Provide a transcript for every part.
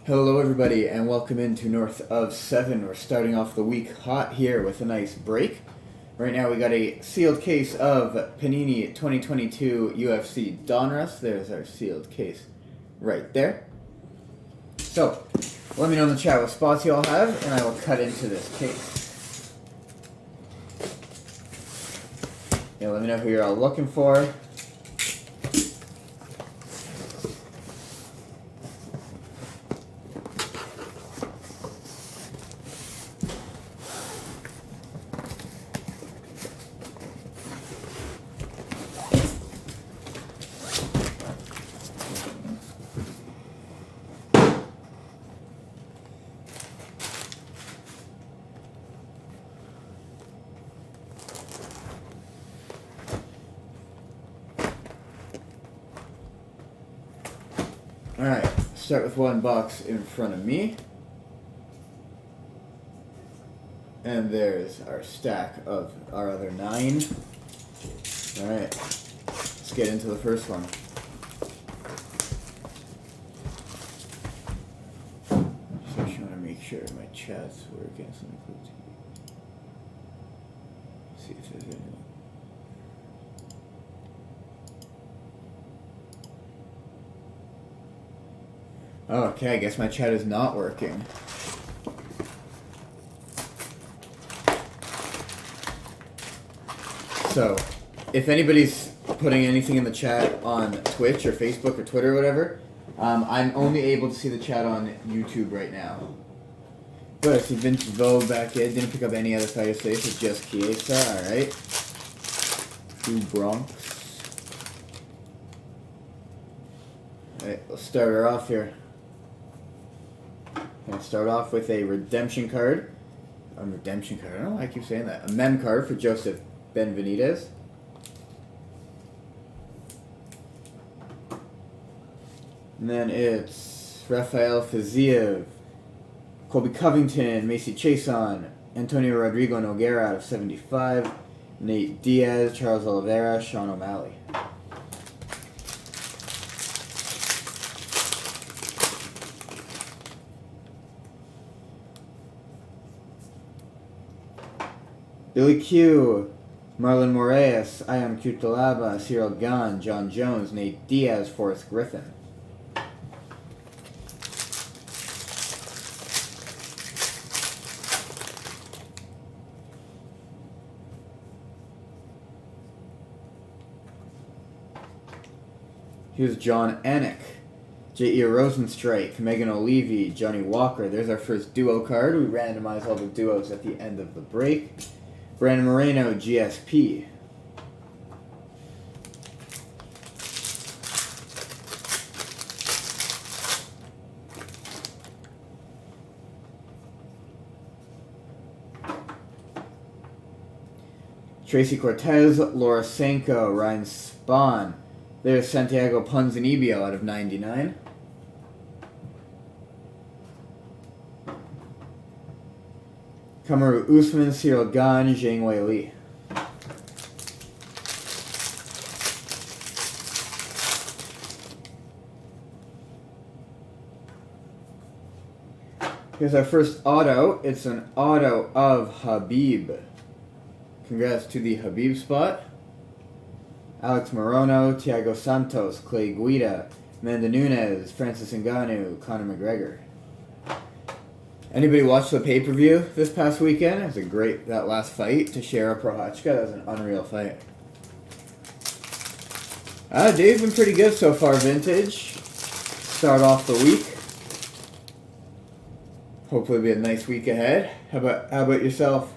Hello everybody and welcome into North of 7. We're starting off the week hot here with a nice break. Right now we got a sealed case of Panini 2022 UFC Donruss. There's our sealed case right there. So, let me know in the chat what spots you all have and I will cut into this case. Yeah, let me know who you're all looking for. Alright, start with one box in front of me. And there's our stack of our other 9. Alright, let's get into the first one. So I just want to make sure my chat's working. So see if there's anything. Okay, I guess my chat is not working. So, if anybody's putting anything in the chat on Twitch or Facebook or Twitter or whatever, I'm only able to see the chat on YouTube right now. But I see Vince Vogue back in. Didn't pick up any other fighter today, so just Chiesa. Alright. 2 Bronx. Alright, let's start her off here. Gonna start off with a redemption card. A redemption card. I don't know why I keep saying that. A mem card for Joseph Benavidez. And then it's Rafael Fiziev, Colby Covington, Macy Chason, Antonio Rodrigo Noguera out of 75, Nate Diaz, Charles Oliveira, Sean O'Malley. Billy Q, Marlon Moraes, Ion Cutelaba, Cyril Gahn, John Jones, Nate Diaz, Forrest Griffin. Here's John Anik, J.E. Rosenstrike, Megan O'Leary, Johnny Walker. There's our first duo card. We randomize all the duos at the end of the break. Brandon Moreno, GSP. Tracy Cortez, Laura Sanko, Ryan Spahn. There's Santiago Ponzinibbio out of 99. Kamaru Usman, Cyril Gahn, Zhang Wei Li. Here's our first auto. It's an auto of Habib. Congrats to the Habib spot. Alex Morono, Thiago Santos, Clay Guida, Amanda Nunes, Francis Ngannou, Conor McGregor. Anybody watch the pay-per-view this past weekend? It was a great, that last fight, Teixeira Prochazka. That was an unreal fight. Dave's been pretty good so far, Vintage. Start off the week. Hopefully it'll be a nice week ahead. How about yourself?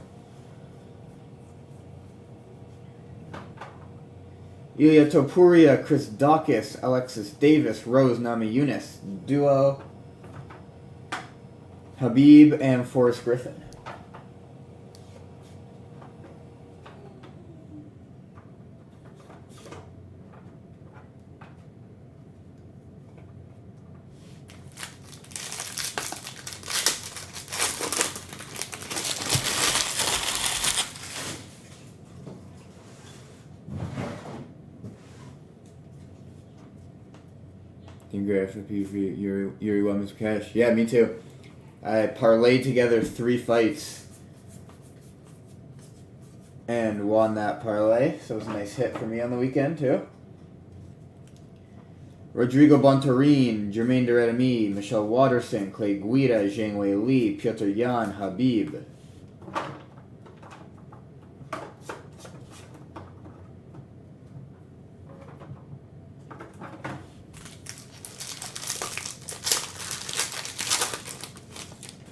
Ilya Topuria, Chris Dawkins, Alexis Davis, Rose Namajunas, duo. Habib and Forrest Griffin. Congrats for Yuri won his cash. Yeah, me too. I parlayed together 3 fights and won that parlay, so it was a nice hit for me on the weekend too. Rodrigo Bontorin, Jermaine Deredemy, Michelle Watterson, Clay Guida, Zhang Wei Li, Piotr Yan, Habib.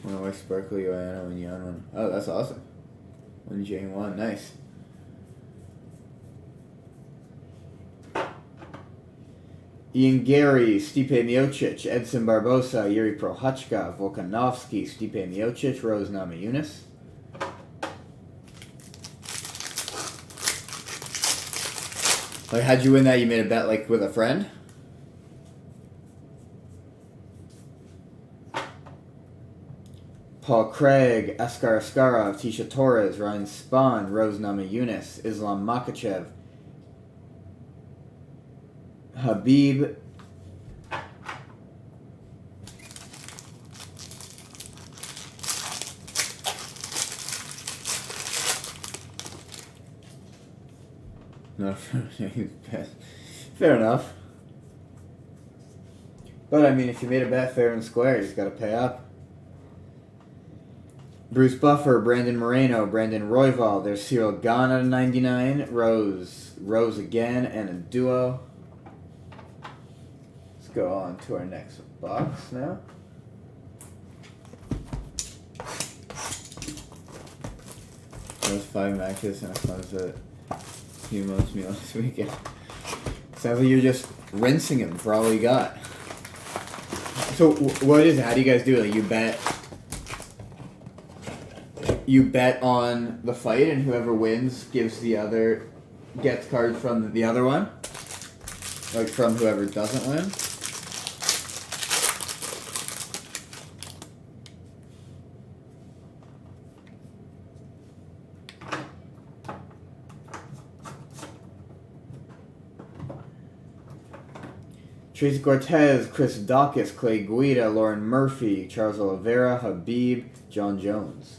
Oh, why Sparkly, Joanna, and Yan won. Oh, that's awesome. When Jane won, nice. Ian Gary, Stipe Miocic, Edson Barbosa, Yuri Prochazka, Volkanovski, Stipe Miocic, Rose Namajunas. Like, how'd you win that? You made a bet, like, with a friend? Paul Craig, Askar Askarov, Tisha Torres, Ryan Spahn, Rose Namajunas, Islam Makhachev, Habib, no, fair enough. But I mean, if you made a bet fair and square, you just gotta pay up. Bruce Buffer, Brandon Moreno, Brandon Royval, there's Cyril Gahn at a 99, Rose again, and a duo. Let's go on to our next box now. Those 5 matches and I closed it. He loves me last weekend. Sounds like you're just rinsing him for all you got. So what is it? How do you guys do it? Like you bet on the fight, and whoever wins gets cards from the other one, like from whoever doesn't win. Tracy Cortez, Chris Dawkins, Clay Guida, Lauren Murphy, Charles Oliveira, Habib, John Jones.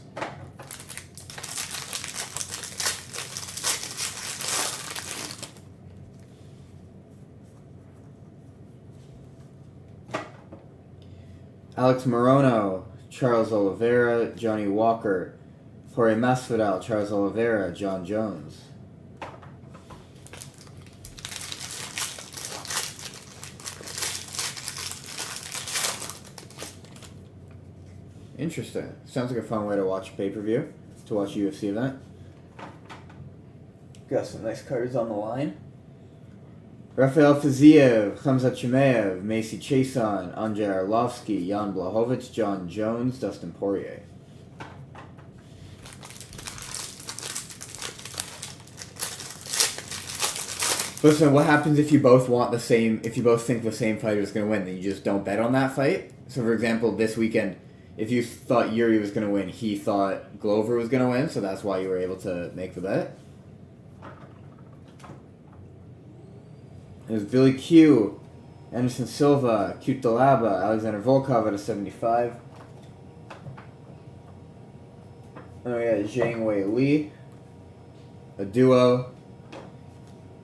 Alex Morono, Charles Oliveira, Johnny Walker, Jorge Masvidal, Charles Oliveira, John Jones. Interesting. Sounds like a fun way to watch a pay-per-view, to watch a UFC event. Got some nice cards on the line. Rafael Fiziev, Khamzat Chimaev, Macy Chiasson, Andrei Arlovsky, Jan Blachowicz, John Jones, Dustin Poirier. Listen, what happens if you both want the same, if you both think the same fighter is going to win, then you just don't bet on that fight? So for example, this weekend, if you thought Yuri was going to win, he thought Glover was going to win, so that's why you were able to make the bet? There's Billy Q, Anderson Silva, Cute Dalaba, Alexander Volkov at a 75. Oh yeah, Zhang Wei Li, a duo,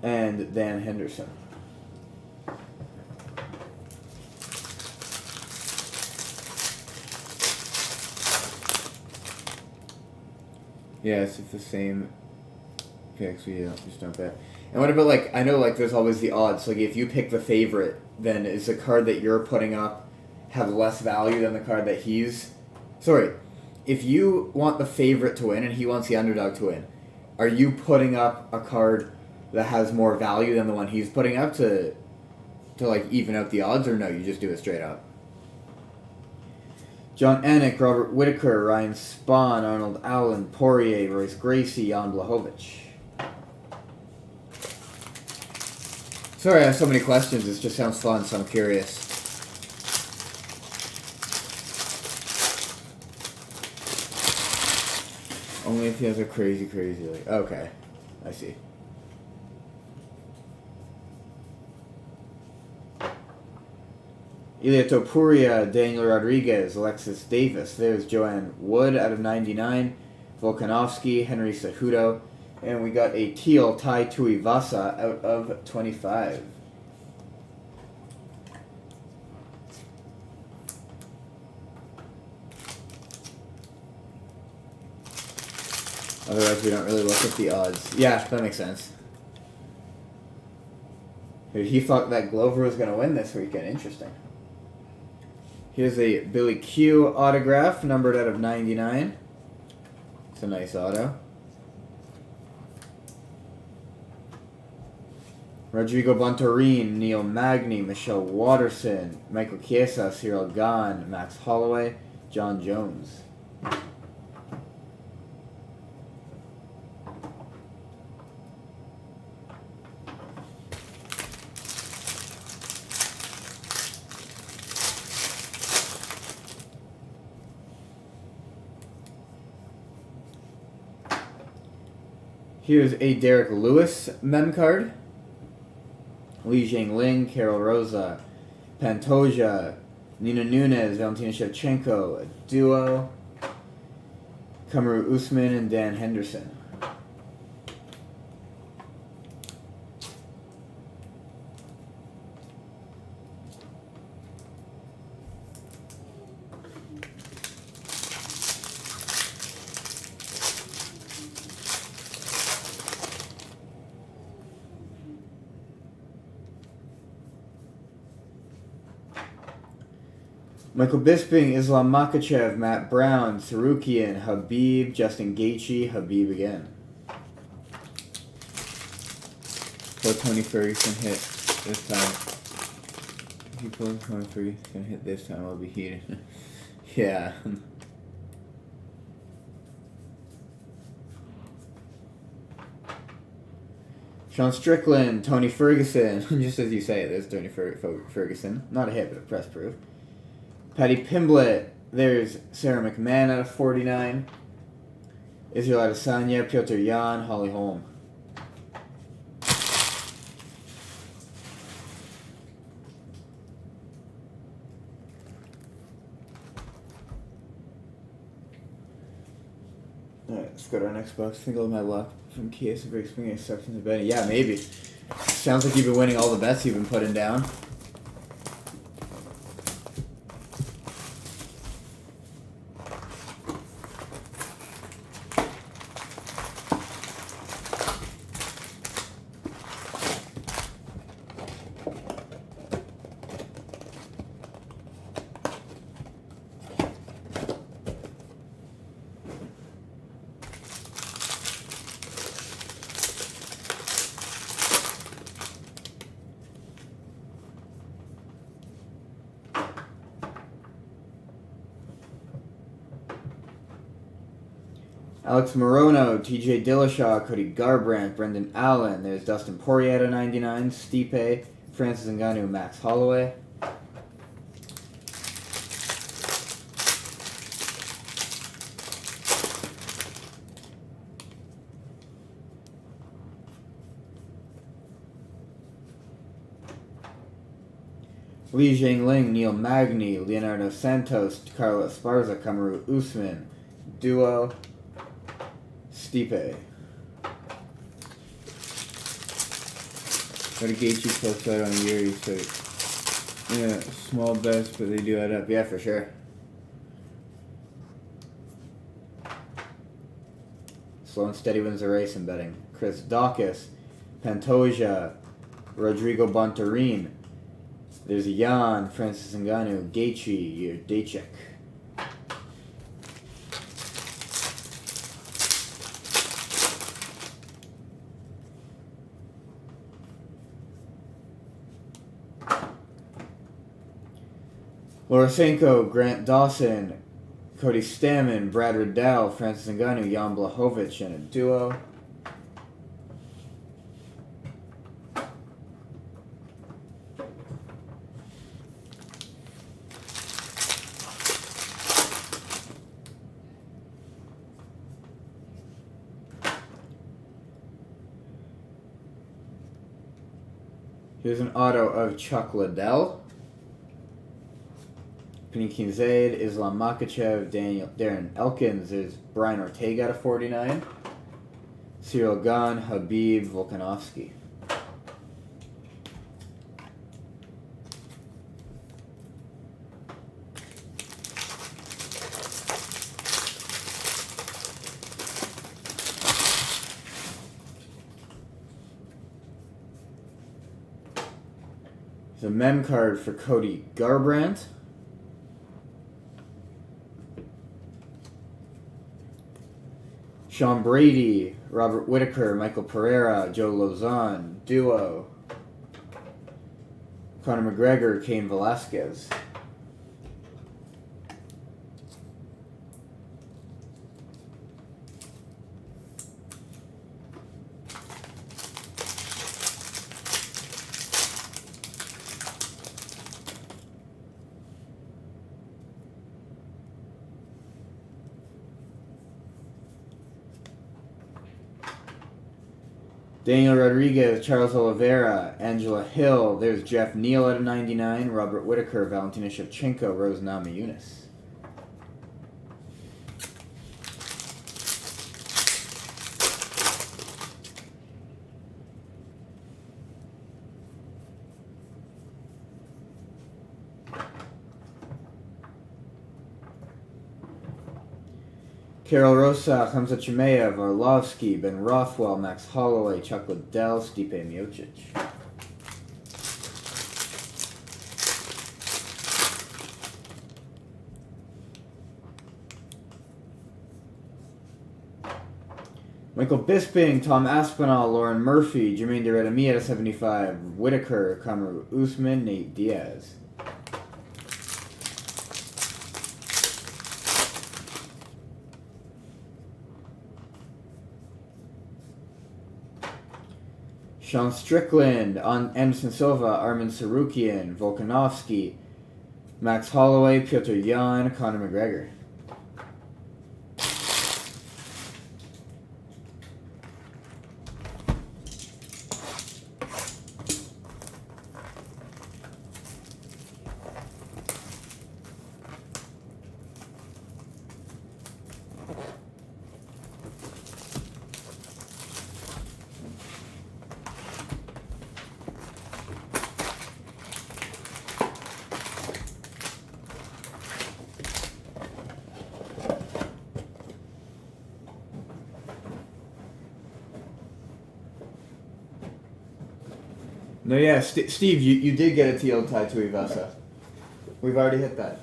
and Dan Henderson. Yeah, it's the same picks. We just don't bet. And what about, like, I know, like, there's always the odds. Like, if you pick the favorite, then is the card that you're putting up have less value than the card that he's... Sorry, if you want the favorite to win and he wants the underdog to win, are you putting up a card that has more value than the one he's putting up to like, even out the odds, or no, you just do it straight up? John Anik, Robert Whitaker, Ryan Spahn, Arnold Allen, Poirier, Royce Gracie, Jan Blachowicz. Sorry, I have so many questions. This just sounds fun, so I'm curious. Only if he has a crazy, like... Okay, I see. Ilia Topuria, Daniel Rodriguez, Alexis Davis. There's Joanne Wood out of 99. Volkanovski, Henry Cejudo. And we got a teal Tai Tuivasa out of 25. Otherwise, we don't really look at the odds. Yeah, that makes sense. He thought that Glover was going to win this weekend. Interesting. Here's a Billy Q autograph, numbered out of 99. It's a nice auto. Rodrigo Bontorin, Neil Magny, Michelle Watterson, Michael Chiesa, Cyril Gahn, Max Holloway, John Jones. Here's a Derek Lewis mem card. Li Jingling, Carol Rosa, Pantoja, Nina Nunes, Valentina Shevchenko, a duo. Kamaru Usman and Dan Henderson. Michael Bisping, Islam Makhachev, Matt Brown, Sarukian, Habib, Justin Gaethje, Habib again. Will Tony Ferguson hit this time? If you pull Tony Ferguson hit this time, I'll be heated. Yeah. Sean Strickland, Tony Ferguson. Just as you say it, there's Tony Ferguson. Not a hit, but a press proof. Paddy Pimblett. There's Sarah McMahon out of 49. Israel Adesanya, Piotr Jan, Holly Holm. Alright, let's go to our next box. Single of my luck from Chiesa breaks being exception to Benny. Yeah, maybe. Sounds like you've been winning all the bets you've been putting down. Alex Morono, TJ Dillashaw, Cody Garbrandt, Brendan Allen. There's Dustin Poirier at 99, Stipe, Francis Ngannou, Max Holloway. Li Jingling, Neil Magny, Leonardo Santos, Carlos Esparza, Kamaru Usman, duo. Stipe. Got a Gaethje close out on Yuri, so yeah, small bets, but they do add up. Yeah, for sure. Slow and steady wins the race in betting. Chris Dawkins, Pantoja, Rodrigo Bontorin. There's Jan, Francis Ngannou, Gaethje, Daychek. Lorosenko, Grant Dawson, Cody Stammen, Brad Riddell, Francis Ngannou, Jan Blachowicz, and a duo. Here's an auto of Chuck Liddell. Panikin Zaid, Islam Makachev, Darren Elkins. There's Brian Ortega to 49. Cyril Gane, Habib Volkanovski. There's a mem card for Cody Garbrandt. Sean Brady, Robert Whittaker, Michael Pereira, Joe Lozon, duo. Conor McGregor, Cain Velasquez. Daniel Rodriguez, Charles Oliveira, Angela Hill. There's Jeff Neal out of 99. Robert Whittaker, Valentina Shevchenko, Rose Namajunas. Carol Rosa, Hamza Chimaev, Arlovsky, Ben Rothwell, Max Holloway, Chuck Liddell, Stipe Miocic. Michael Bisping, Tom Aspinall, Lauren Murphy, Jermaine Durandamy at 75, Whitaker, Kamaru Usman, Nate Diaz. Sean Strickland, Anderson Silva, Armin Sarukian, Volkanovski, Max Holloway, Piotr Jan, Conor McGregor. No, yeah, Steve, you did get a teal tie to Ivasa. We've already hit that.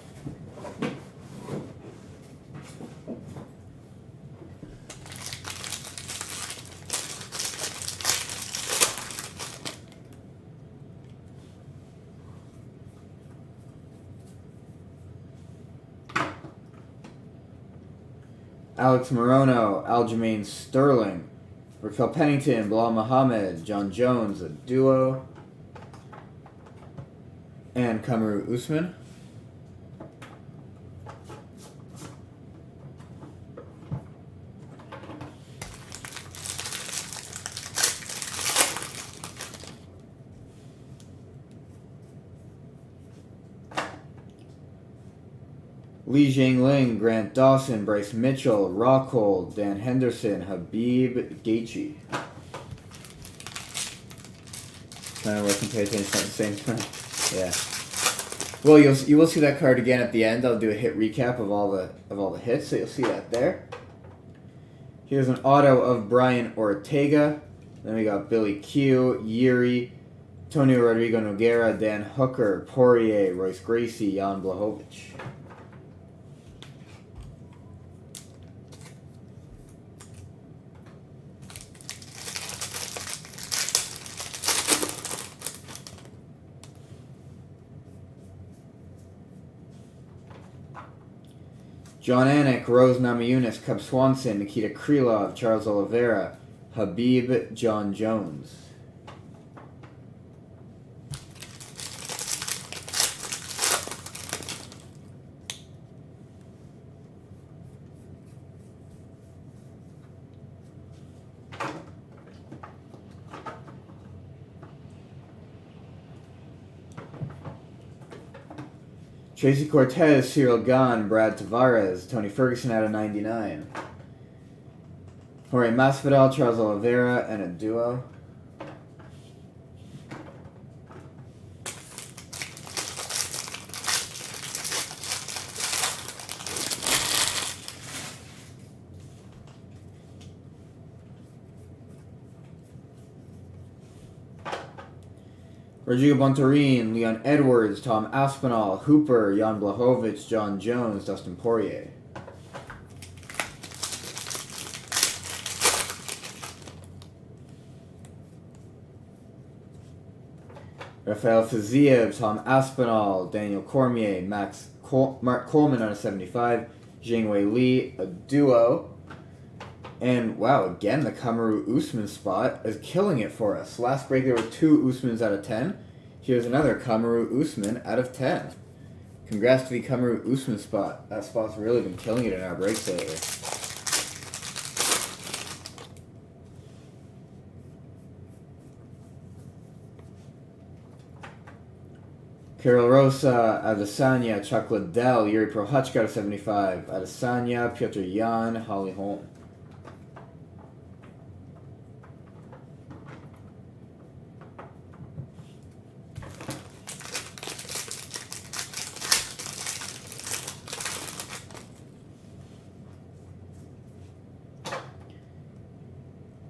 Alex Morono, Aljamain Sterling, Raquel Pennington, Bilal Muhammad, John Jones, a duo, and Kamaru Usman. Li Jingling, Grant Dawson, Bryce Mitchell, Rockhold, Dan Henderson, Habib Gaethje. Trying to work and pay attention at the same time. Yeah. Well, you will see that card again at the end. I'll do a hit recap of all the hits, so you'll see that there. Here's an auto of Brian Ortega. Then we got Billy Q, Yuri, Tonio Rodrigo Nogueira, Dan Hooker, Poirier, Royce Gracie, Jan Blachowicz. John Anik, Rose Namajunas, Cub Swanson, Nikita Krylov, Charles Oliveira, Habib John Jones. Tracy Cortez, Cyril Gahn, Brad Tavares, Tony Ferguson out of 99. Jorge Masvidal, Charles Oliveira, and a duo. Rodrigo Bontorin, Leon Edwards, Tom Aspinall, Hooper, Jan Blachowicz, John Jones, Dustin Poirier. Rafael Fiziev, Tom Aspinall, Daniel Cormier, Mark Coleman out of 75, Jingwei Li, a duo. And wow, again, the Kamaru Usman spot is killing it for us. Last break there were 2 Usmans out of 10. Here's another Kamaru Usman out of 10. Congrats to the Kamaru Usman spot. That spot's really been killing it in our breaks lately. Carol Rosa, Adesanya, Chuck Liddell, Yuri Prochazka out of 75, Adesanya, Piotr Jan, Holly Holm.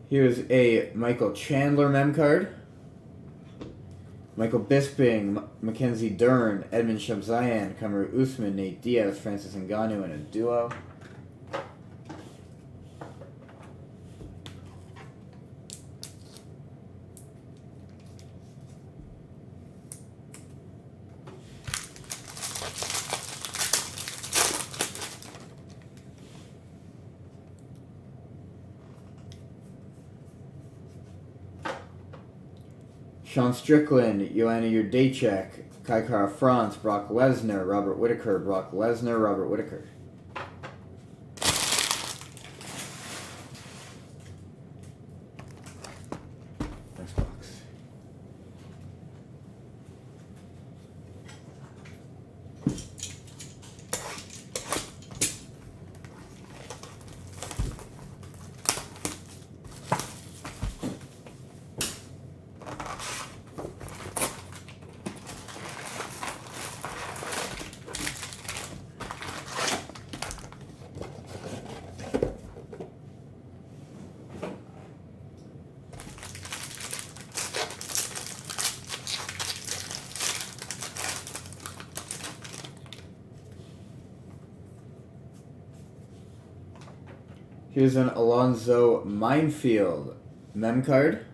Here's a Michael Chandler mem card. Michael Bisping, Mackenzie Dern, Edmund Shamsian, Kamaru Usman, Nate Diaz, Francis Ngannou, and a duo. Sean Strickland, Joanna Jędrzejczyk, Kai Kara France, Brock Lesnar, Robert Whittaker, Brock Lesnar, Robert Whittaker. Next box. Here's an Alonzo Minefield mem card.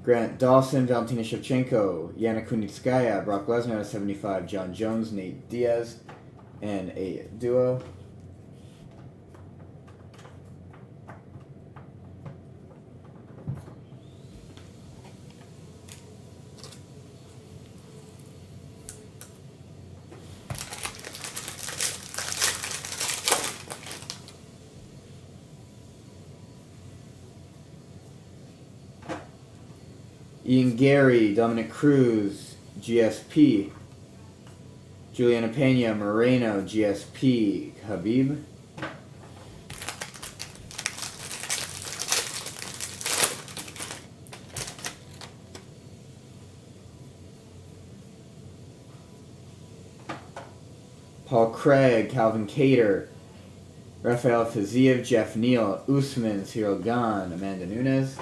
Grant Dawson, Valentina Shevchenko, Yana Kunitskaya, Brock Lesnar at 75, John Jones, Nate Diaz, and a duo. Ian Gary, Dominic Cruz, GSP. Juliana Pena, Moreno, GSP. Habib. Paul Craig, Calvin Kattar, Rafael Fiziev, Jeff Neal, Usman, Cyril Gahn, Amanda Nunes.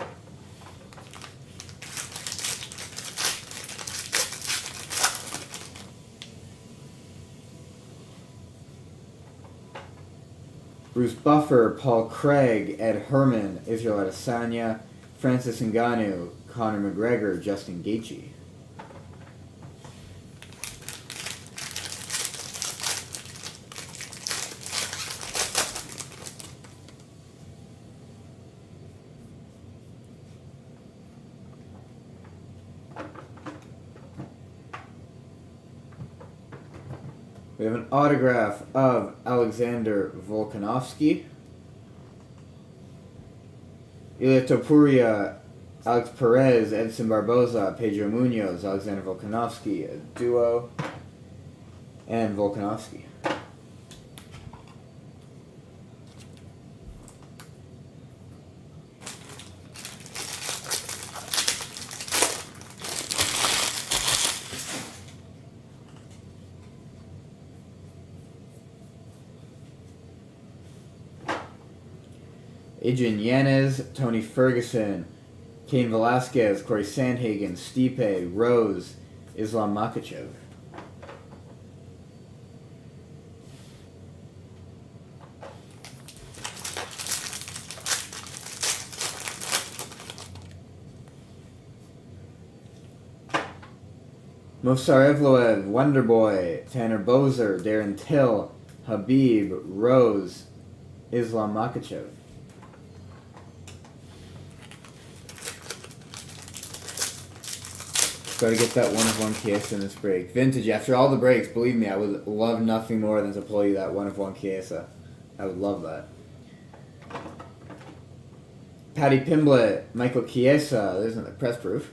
Bruce Buffer, Paul Craig, Ed Herman, Israel Adesanya, Francis Ngannou, Conor McGregor, Justin Gaethje. We have an autograph of Alexander Volkanovski. Ilya Topuria, Alex Perez, Edson Barboza, Pedro Munoz, Alexander Volkanovski, a duo. and Volkanovski. Adrian Yanez, Tony Ferguson, Cain Velasquez, Corey Sandhagen, Stipe, Rose, Islam Makhachev. Movsar Evloev, Wonderboy, Tanner Bozer, Darren Till, Habib, Rose, Islam Makhachev. Gotta get that 1-of-1 case in this break. Vintage, after all the breaks, believe me, I would love nothing more than to pull you that 1-of-1 case. I would love that. Patty Pimblett, Michael Chiesa, there's another press proof.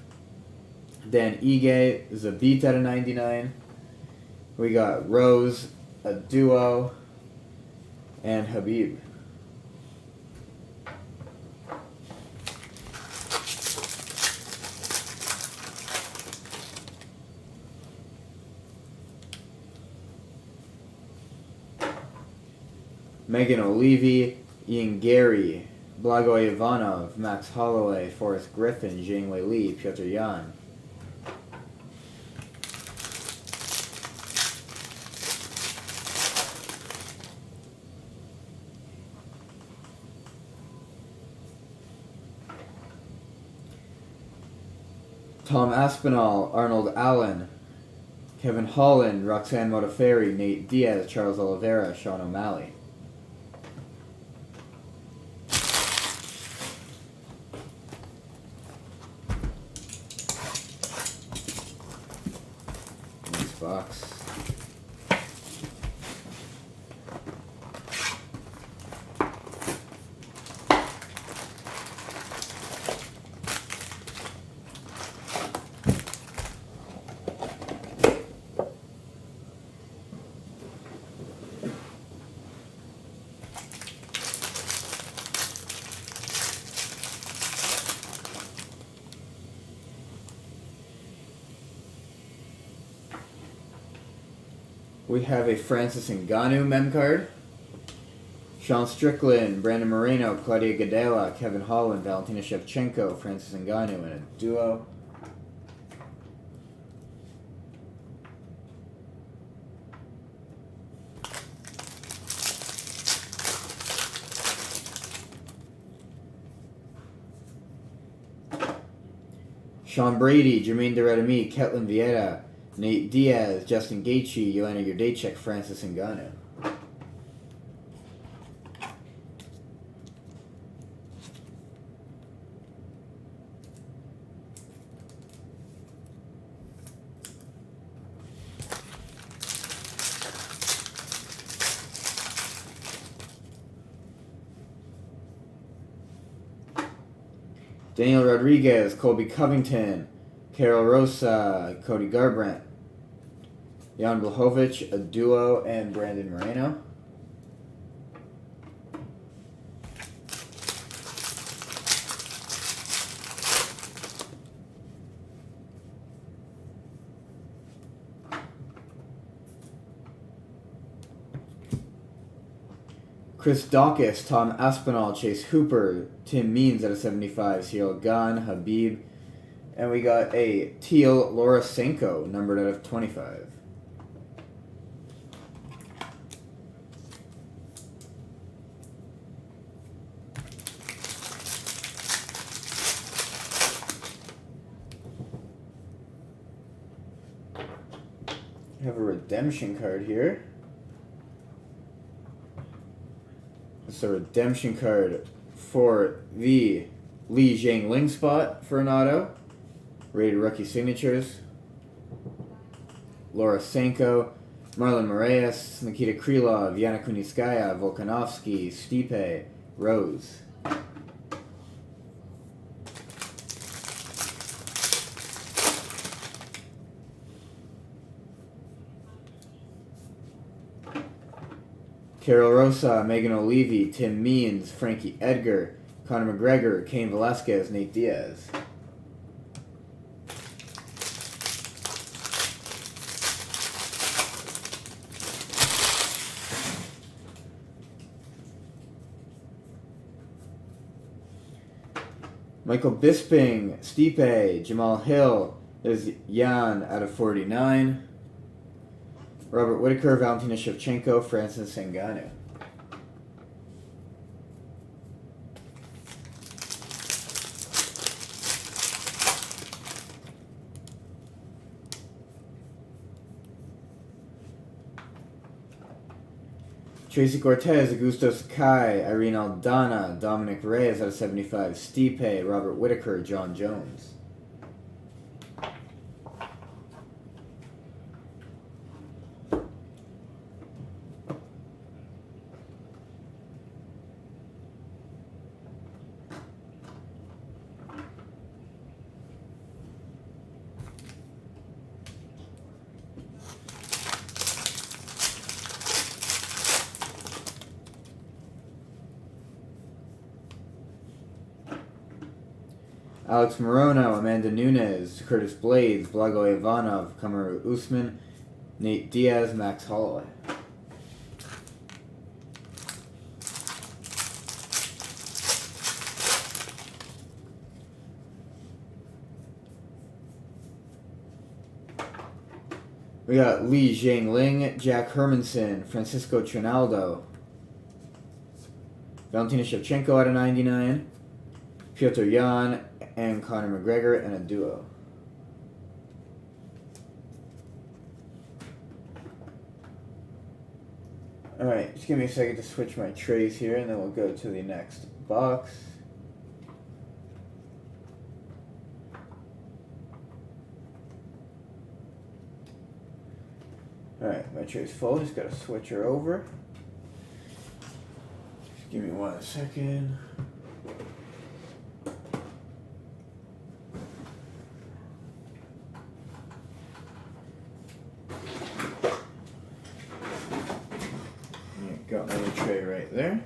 Dan Ige, Zabit out of 99. We got Rose, a duo, and Habib. Megan O'Leary, Ian Gary, Blagoy Ivanov, Max Holloway, Forrest Griffin, Zhang Li, Piotr Yan. Tom Aspinall, Arnold Allen, Kevin Holland, Roxanne Modafferi, Nate Diaz, Charles Oliveira, Sean O'Malley. Nice box. We have a Francis Ngannou mem card. Sean Strickland, Brandon Moreno, Claudia Gadela, Kevin Holland, Valentina Shevchenko, Francis Ngannou in a duo. Sean Brady, Jermaine Deredemi, Ketlin Vieira, Nate Diaz, Justin Gaethje, Joanna Jędrzejczyk, Francis Ngannou. Daniel Rodriguez, Colby Covington, Carol Rosa, Cody Garbrandt, Jan Blachowicz, a duo, and Brandon Moreno. Chris Dawkins, Tom Aspinall, Chase Hooper, Tim Means out of 75, Ciryl Gane, Habib, and we got a teal Laura Senko, numbered out of 25. We have a redemption card here. It's a redemption card for the Li Jiangling spot for an auto. Rated rookie signatures. Laura Senko, Marlon Moraes, Nikita Krylov, Yana Kunitskaya, Volkanovski, Stipe, Rose. Carol Rosa, Megan O'Leary, Tim Means, Frankie Edgar, Conor McGregor, Cain Velasquez, Nate Diaz. Michael Bisping, Stipe, Jamal Hill. There's Jan out of 49. Robert Whittaker, Valentina Shevchenko, Francis Ngannou. Tracy Cortez, Augusto Sakai, Irene Aldana, Dominic Reyes out of 75, Stipe, Robert Whittaker, John Jones. Alex Morono, Amanda Nunes, Curtis Blades, Blago Ivanov, Kamaru Usman, Nate Diaz, Max Holloway. We got Li Jiangling, Jack Hermanson, Francisco Trinaldo, Valentina Shevchenko out of 99, Piotr Jan, and Conor McGregor in a duo. Alright, just give me a second to switch my trays here and then we'll go to the next box. Alright, my tray's full, just gotta switch her over. Just give me 1 second. Got my tray right there.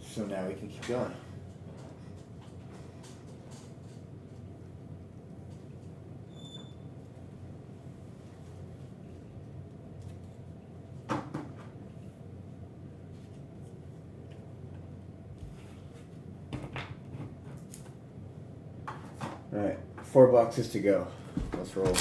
So now we can keep going. Alright, 4 boxes to go. Let's roll.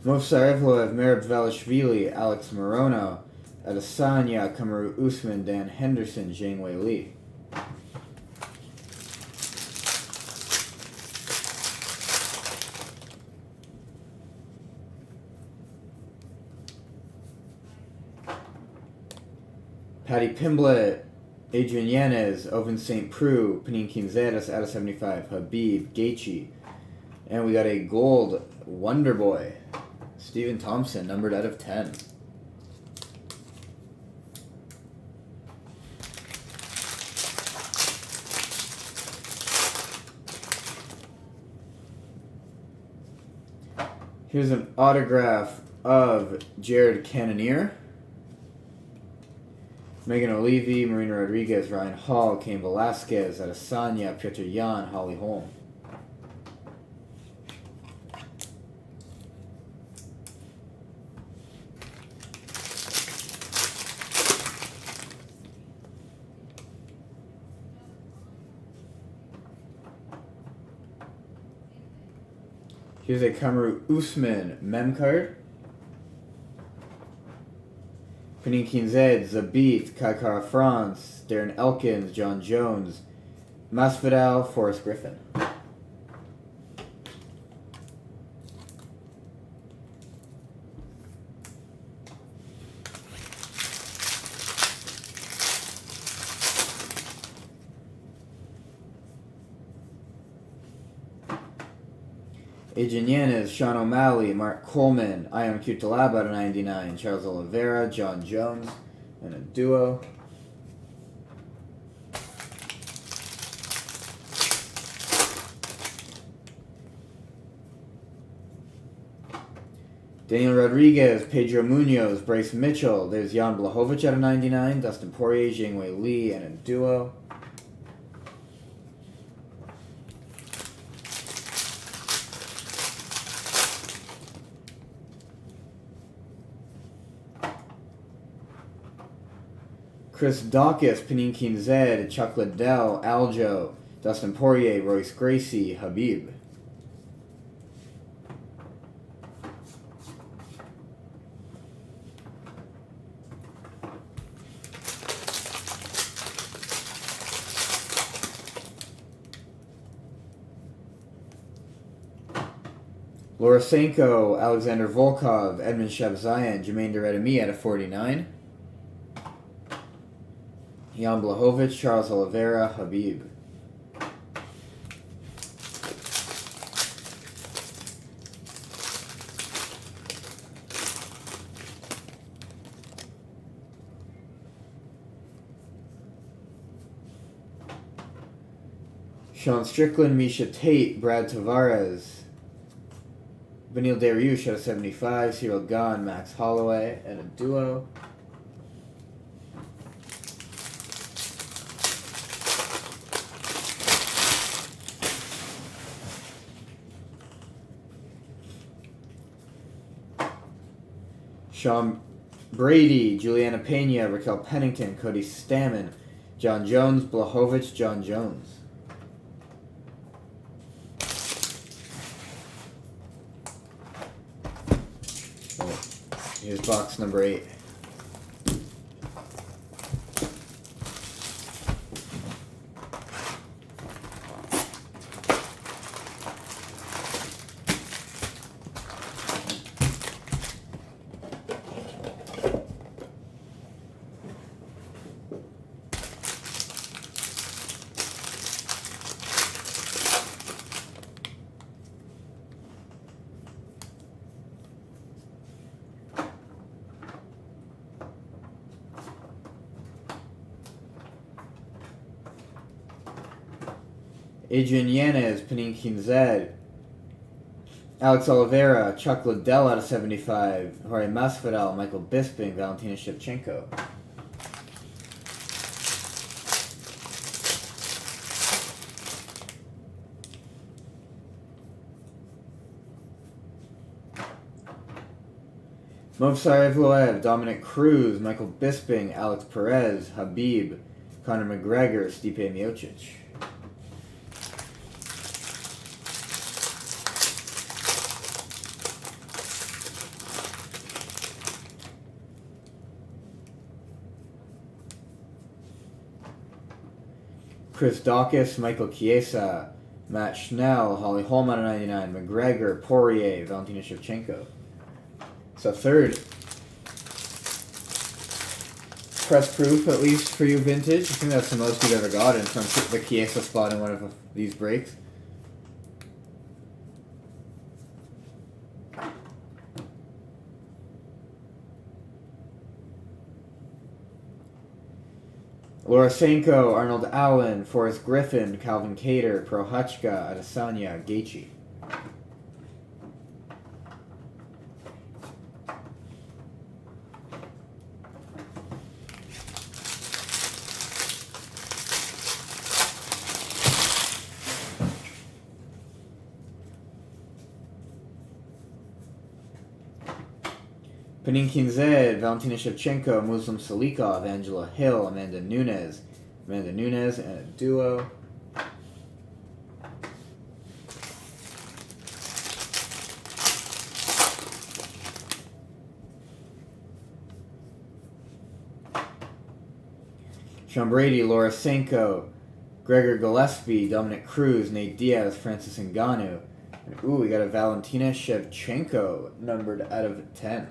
Movsar Evloev, Merab Velishvili, Alex Morono, Adesanya, Kamaru Usman, Dan Henderson, Zhang Wei Li. Paddy Pimblett, Adrian Yanez, Oven St. Preux, Panine Quinzeras out of 75, Habib, Gaethje. And we got a gold Wonder Boy, Stephen Thompson, numbered out of 10. Here's an autograph of Jared Cannonier, Megan O'Leary, Marina Rodriguez, Ryan Hall, Cain Velasquez, Adesanya, Piotr Jan, Holly Holm. Here's a Kamaru Usman mem card. Panine Quinzed, Zabit, Kai Kara France, Darren Elkins, John Jones, Masvidal, Forrest Griffin. Adrian Yanez, Sean O'Malley, Mark Coleman, Ion Cutelaba to 99, Charles Oliveira, John Jones, and a duo. Daniel Rodriguez, Pedro Munoz, Bryce Mitchell. There's Jan Blachowicz out of 99, Dustin Poirier, Zhang Li, and a duo. Chris Dawkins, Paninkin Zed, Chuck Liddell, Aljo, Dustin Poirier, Royce Gracie, Habib. Lorosenko, Alexander Volkov, Edmund Shabzayan, Jermaine Deredemi out of 49. Jan Blachowicz, Charles Oliveira, Habib. Sean Strickland, Misha Tate, Brad Tavares, Benil Dariush out of 75, Cyril Gahn, Max Holloway, and a duo. Sean Brady, Juliana Pena, Raquel Pennington, Cody Stammen, John Jones, Blachowicz, John Jones. Here's box number 8. Adrian Yanez, Paninkin Zed, Alex Oliveira, Chuck Liddell out of 75, Jorge Masvidal, Michael Bisping, Valentina Shevchenko. Movsar Evloev, Dominic Cruz, Michael Bisping, Alex Perez, Habib, Conor McGregor, Stipe Miocic. Chris Dawkins, Michael Chiesa, Matt Schnell, Holly Holm out of 99, McGregor, Poirier, Valentina Shevchenko. So third press proof, at least for you vintage. I think that's the most you've ever gotten from the Chiesa spot in one of these breaks. Lorosenko, Arnold Allen, Forrest Griffin, Calvin Kattar, Prochazka, Adesanya, Gaethje. Paninkin Zed, Valentina Shevchenko, Muslim Salikov, Angela Hill, Amanda Nunes, and a duo. Sean Brady, Lorosenko, Gregor Gillespie, Dominic Cruz, Nate Diaz, Francis Ngannou. And, we got a Valentina Shevchenko numbered out of 10.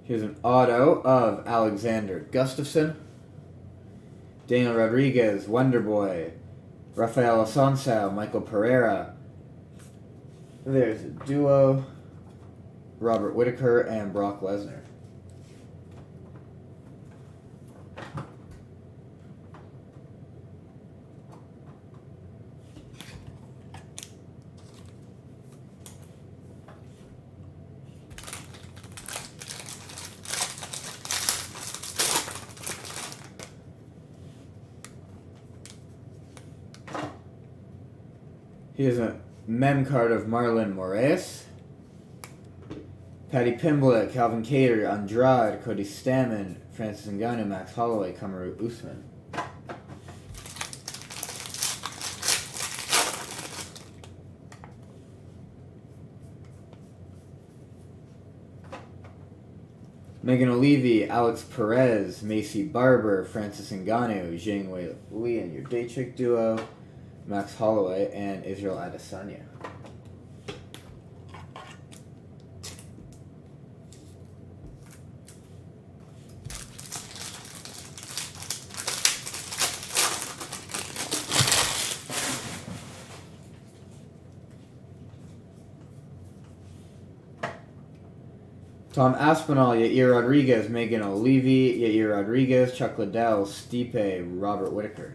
Here's an auto of Alexander Gustafsson. Daniel Rodriguez, Wonderboy. Rafael Assunção, Michael Pereira. There's a duo. Robert Whittaker and Brock Lesnar. Here's a mem card of Marlon Moraes. Paddy Pimblett, Calvin Kattar, Andrade, Cody Stamann, Francis Ngannou, Max Holloway, Kamaru Usman. Megan O'Leary, Alex Perez, Macy Barber, Francis Ngannou, Zhang Wei Li, and your day trick duo, Max Holloway and Israel Adesanya. Tom Aspinall, Yair Rodriguez, Megan O'Leary, Yair Rodriguez, Chuck Liddell, Stipe, Robert Whittaker.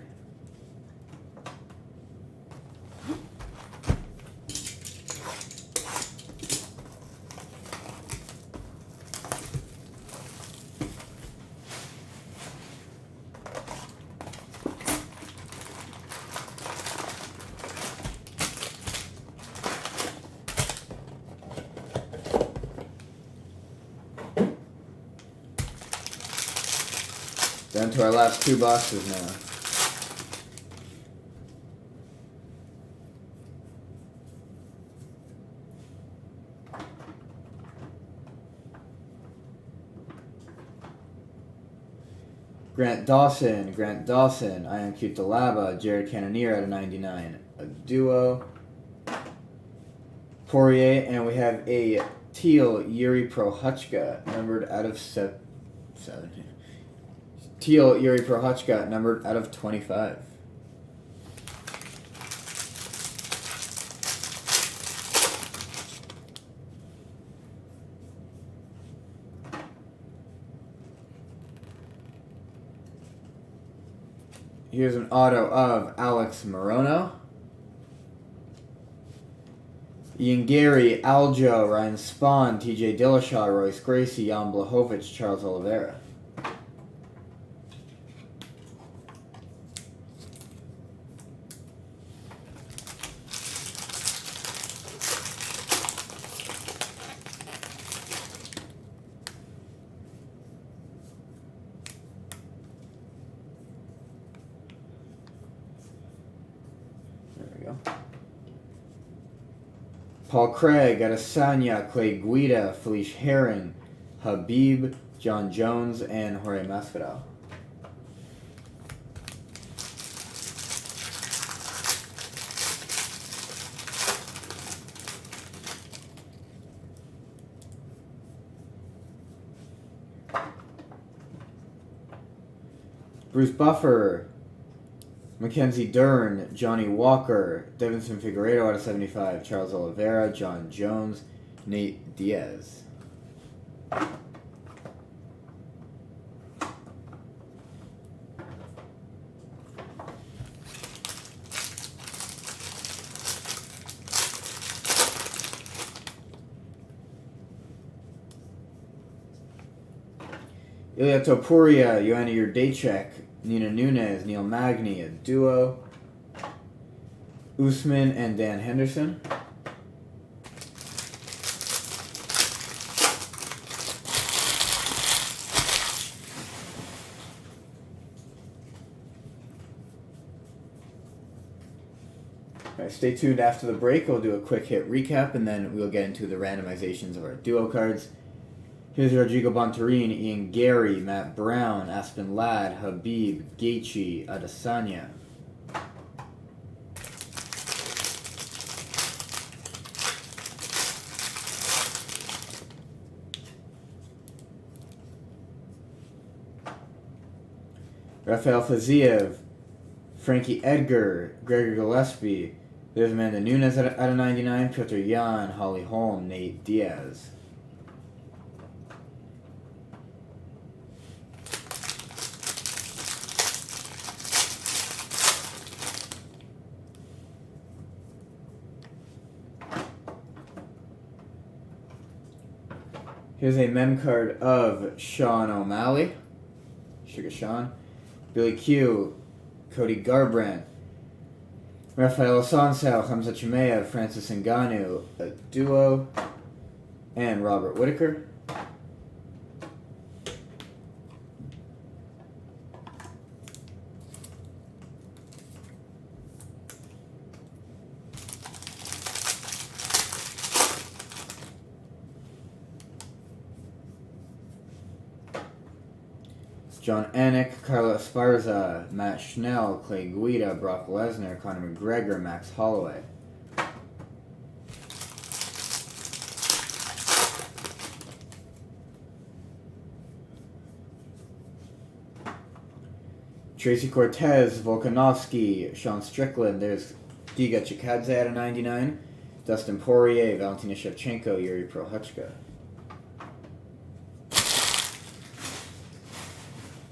Down to our last two boxes now. Grant Dawson, I Am Cute Dalaba, Jared Cannonier out of 99. A duo. Poirier, and we have a teal Yuri Prochazka, numbered out of 7. Teal Yuri Prochazka, numbered out of 25. Here's an auto of Alex Morono. Ian Gary, Aljo, Ryan Spahn, TJ Dillashaw, Royce Gracie, Jan Blachowicz, Charles Oliveira. There we go. Paul Craig, Adesanya, Clay Guida, Felice Herring, Habib, John Jones, and Jorge Masvidal. Bruce Buffer, Mackenzie Dern, Johnny Walker, Devinson Figueiredo out of 75, Charles Oliveira, John Jones, Nate Diaz. Ilya Topuria, Joanna Jędrzejczyk, Nina Nunes, Neil Magny, a duo. Usman and Dan Henderson. Alright, stay tuned after the break. We'll do a quick hit recap and then we'll get into the randomizations of our duo cards. Here's Rodrigo Bontorin, Ian Gary, Matt Brown, Aspen Ladd, Habib, Gaethje, Adesanya. Rafael Fiziev, Frankie Edgar, Gregor Gillespie. There's Amanda Nunes out of 99. Piotr Jan, Holly Holm, Nate Diaz. Here's a mem card of Sean O'Malley, Sugar Sean, Billy Q, Cody Garbrandt, Rafael Sansao, Hamza Chimaev, Francis Ngannou, a duo, and Robert Whittaker. John Anik, Carla Esparza, Matt Schnell, Clay Guida, Brock Lesnar, Conor McGregor, Max Holloway. Tracy Cortez, Volkanovski, Sean Strickland. There's Giga Chikadze out of 99. Dustin Poirier, Valentina Shevchenko, Yuri Prochazka.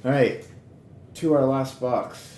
Alright, to our last box.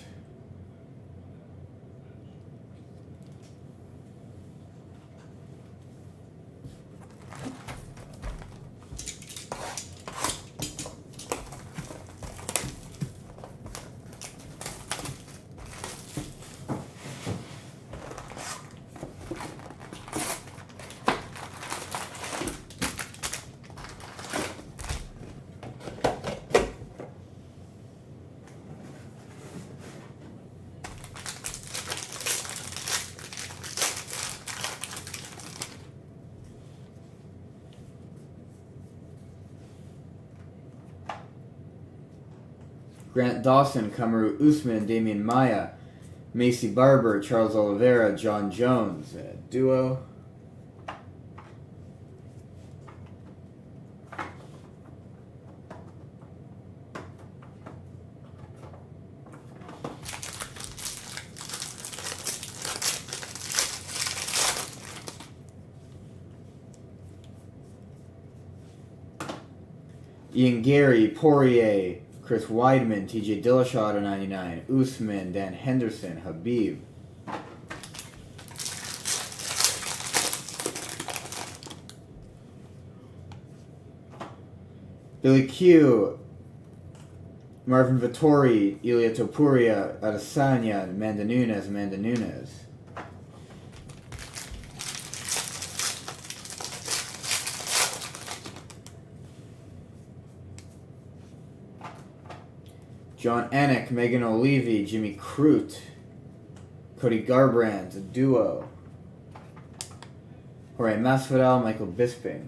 Grant Dawson, Kamaru Usman, Damian Maia, Macy Barber, Charles Oliveira, John Jones, duo. Ian Gary, Poirier, Chris Weidman, TJ Dillashaw to 99, Usman, Dan Henderson, Habib. Billy Q, Marvin Vittori, Ilia Topuria, Adesanya, Amanda Nunes. John Anik, Megan O'Leary, Jimmy Crute, Cody Garbrandt, a duo. Jorge Masvidal, Michael Bisping.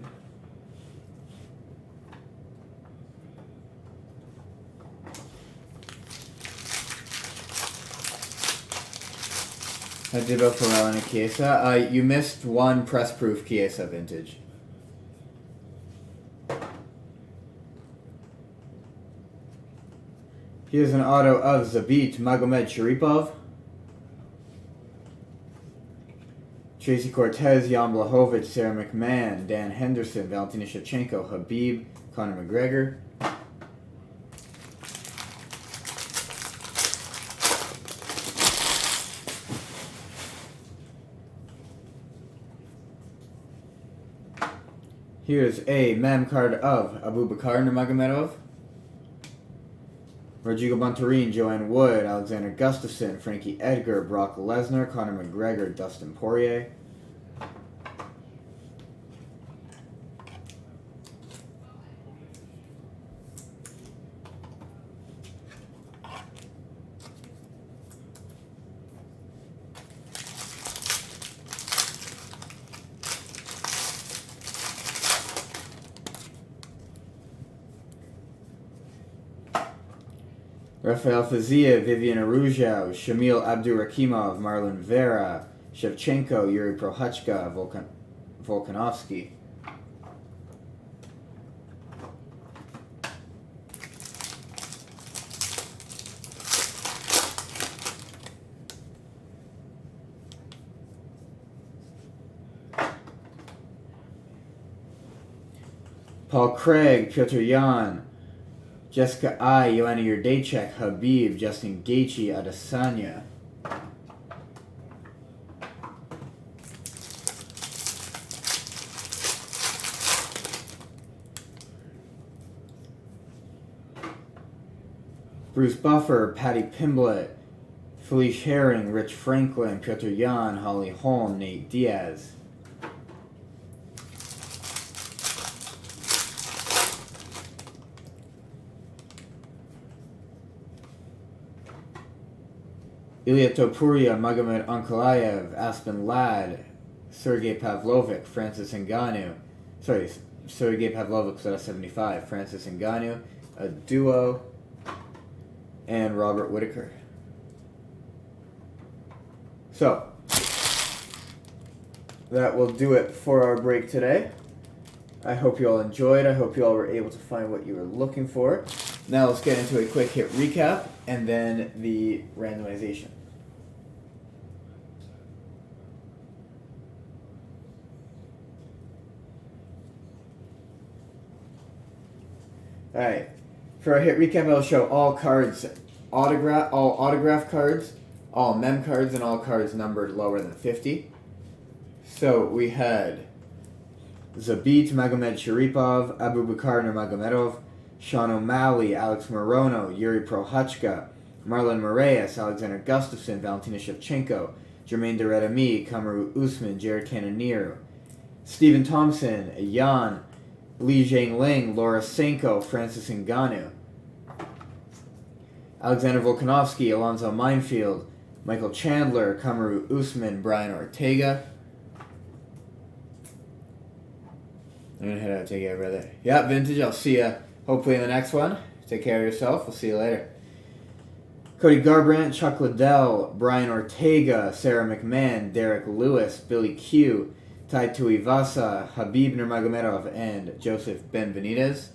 Hadiba Pharrell and Chiesa. You missed one press-proof Chiesa vintage. Here's an auto of Zabit Magomed Sharipov. Tracy Cortez, Jan Blachowicz, Sarah McMahon, Dan Henderson, Valentina Shevchenko, Habib, Conor McGregor. Here's a mem card of Abubakar Nurmagomedov, Rodrigo Bontorin, Joanne Wood, Alexander Gustafsson, Frankie Edgar, Brock Lesnar, Conor McGregor, Dustin Poirier. Rafael Fiziev, Vivian Arujau, Shamil Abdurakhimov, Marlon Vera, Shevchenko, Yuri Prochazka, Volkanovski. Paul Craig, Piotr Jan, Jessica I, Joanna Jurdacek, Habib, Justin Gaethje, Adesanya. Bruce Buffer, Patty Pimblett, Felice Herring, Rich Franklin, Piotr Jan, Holly Holm, Nate Diaz. Ilya Topuria, Magomed Ankalaev, Aspen Ladd, Sergey Pavlovich, Francis Ngannou. Sergey Pavlovich at 75, Francis Ngannou, a duo, and Robert Whittaker. So, that will do it for our break today. I hope you all enjoyed. I hope you all were able to find what you were looking for. Now let's get into a quick hit recap and then the randomization. Alright, for our hit recap, I'll show all cards, all autograph cards, all mem cards, and all cards numbered lower than 50. So we had Zabit Magomed Sharipov, Abubakar Nurmagomedov, Sean O'Malley, Alex Morono, Yuri Prochazka, Marlon Moraes, Alexander Gustafsson, Valentina Shevchenko, Jermaine Deredami, Kamaru Usman, Jared Cannonier, Stephen Thompson, Yan, Li Jianling, Laura Sanko, Francis Ngannou, Alexander Volkanovski, Alonzo Minefield, Michael Chandler, Kamaru Usman, Brian Ortega. I'm going to head out, take care, brother. Yeah, Vintage, I'll see ya hopefully in the next one. Take care of yourself. We'll see you later. Cody Garbrandt, Chuck Liddell, Brian Ortega, Sarah McMahon, Derek Lewis, Billy Q, Tai Tuivasa, Habib Nurmagomedov, and Joseph Benvenidez.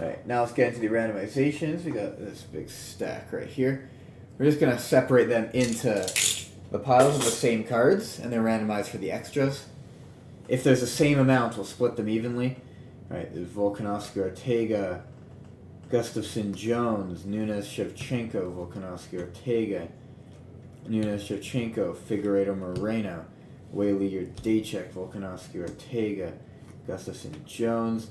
Alright, now let's get into the randomizations. We got this big stack right here. We're just going to separate them into the piles of the same cards, and they're randomized for the extras. If there's the same amount, we'll split them evenly. Alright, there's Volkanovski, Ortega, Gustafsson, Jones, Nunes, Shevchenko, Volkanovski, Ortega, Nunes, Shevchenko, Figueiredo, Moreno, Weili, Jurdacek, Volkanovski, Ortega, Gustafsson, Jones,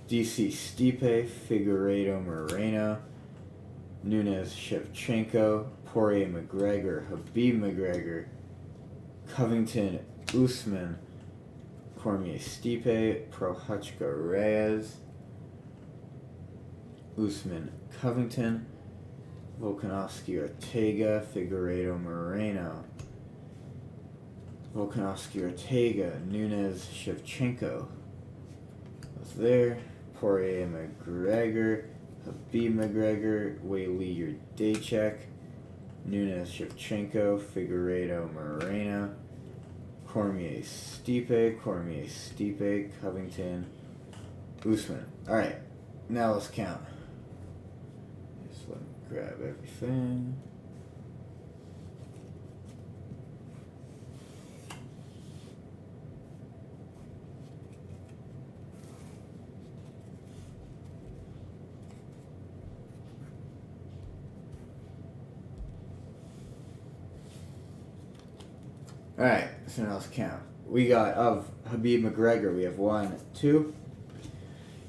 DC Stipe, Figueiredo, Moreno, Nunes, Shevchenko, Poirier, McGregor, Habib McGregor, Covington, Usman, Cormier, Stipe, Prochazka, Reyes, Usman, Covington, Volkanovski, Ortega, Figueiredo, Moreno, Volkanovski, Ortega, Nunes, Shevchenko. That's there. Poirier, McGregor, Habib McGregor, Weili, Jurdacek, Nunes, Shevchenko, Figueiredo, Moreno, Cormier, Stipe, Covington, Usman. Alright, now let's count. Just let me grab everything. Alright, so now let's count. We got, of Habib McGregor, we have 1, 2.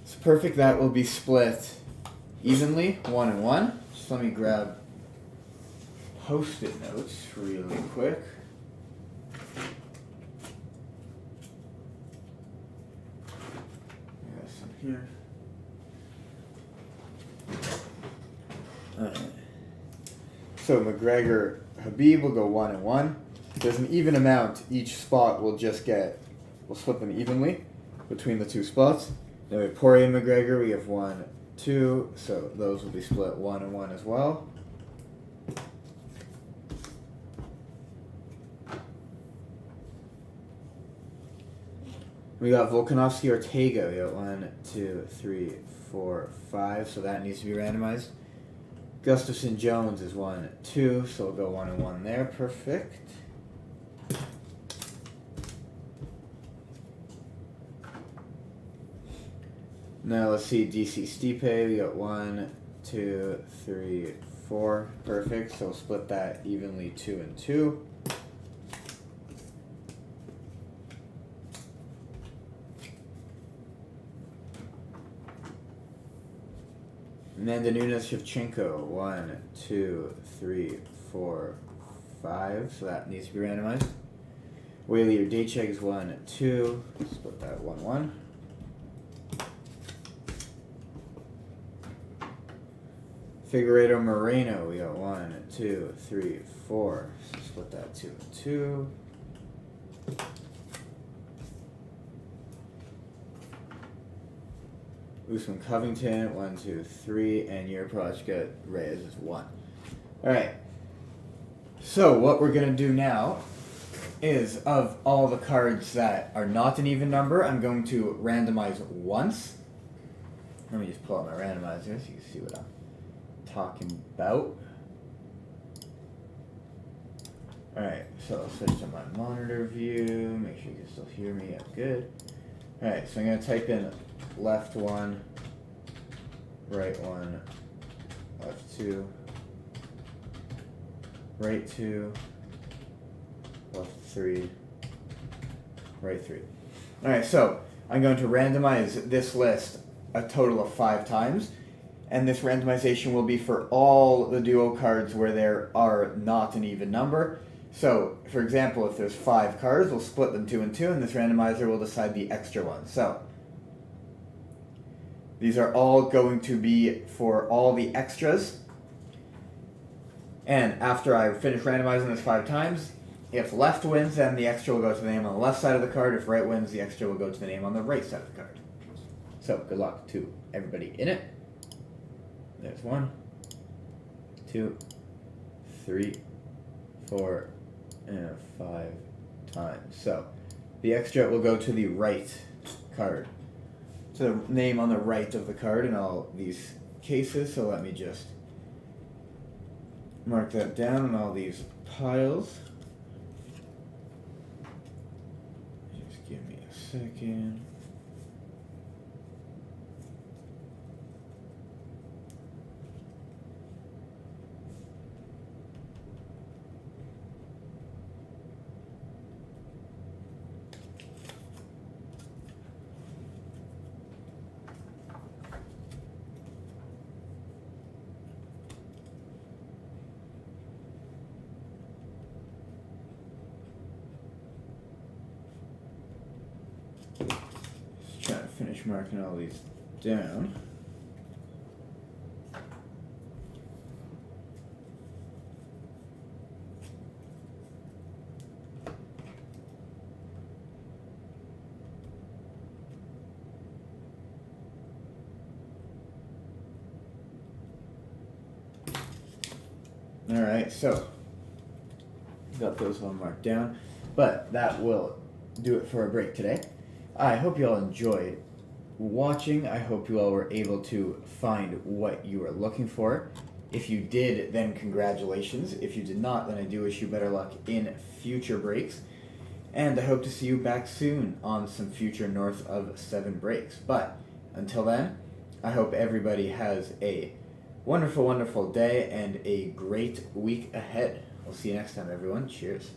It's perfect. That will be split evenly, 1 and 1. Just let me grab Post-it notes really quick. I got some here. Alright. So McGregor, Habib will go 1 and 1. There's an even amount. Each spot will just get, we'll split them evenly between the two spots. Then we have Poirier and McGregor, we have 1, 2, so those will be split 1 and 1 as well. We got Volkanovski, Ortega, we got 1, 2, 3, 4, 5, so that needs to be randomized. Gustafsson, Jones is 1, 2, so we'll go 1 and 1 there, perfect. Now let's see, DC Stipe, we got 1, 2, 3, 4. Perfect. So we'll split that evenly 2 and 2. Amanda Nunes Shevchenko, 1, 2, 3, 4, 5. So that needs to be randomized. Whaley Urdacheg's 1, 2. Split that 1, 1. Figueiredo Moreno, we got 1, 2, 3, 4. So split that 2 and 2. Usman Covington, 1, 2, 3, and Yaroslava Reyes is 1. Alright. So what we're gonna do now is, of all the cards that are not an even number, I'm going to randomize once. Let me just pull out my randomizer so you can see what I'm talking about. Alright, so I'll switch to my monitor view, make sure you can still hear me. Yeah, good. Alright, so I'm going to type in left 1, right 1, left 2, right 2, left 3, right 3. Alright, so I'm going to randomize this list a total of 5 times, and this randomization will be for all the duo cards where there are not an even number. So, for example, if there's 5 cards, we'll split them 2 and 2, and this randomizer will decide the extra one. So, these are all going to be for all the extras. And after I finish randomizing this 5 times, if left wins, then the extra will go to the name on the left side of the card. If right wins, the extra will go to the name on the right side of the card. So, good luck to everybody in it. There's 1, 2, 3, 4, and 5 times. So, the extra will go to the right card. To the name on the right of the card in all these cases. So let me just mark that down in all these piles. Just give me a second. Trying to finish marking all these down. Alright, so got those all marked down, but that will do it for a break today. I hope you all enjoyed watching. I hope you all were able to find what you were looking for. If you did, then congratulations. If you did not, then I do wish you better luck in future breaks. And I hope to see you back soon on some future North of 7 breaks. But until then, I hope everybody has a wonderful, wonderful day and a great week ahead. We'll see you next time, everyone. Cheers.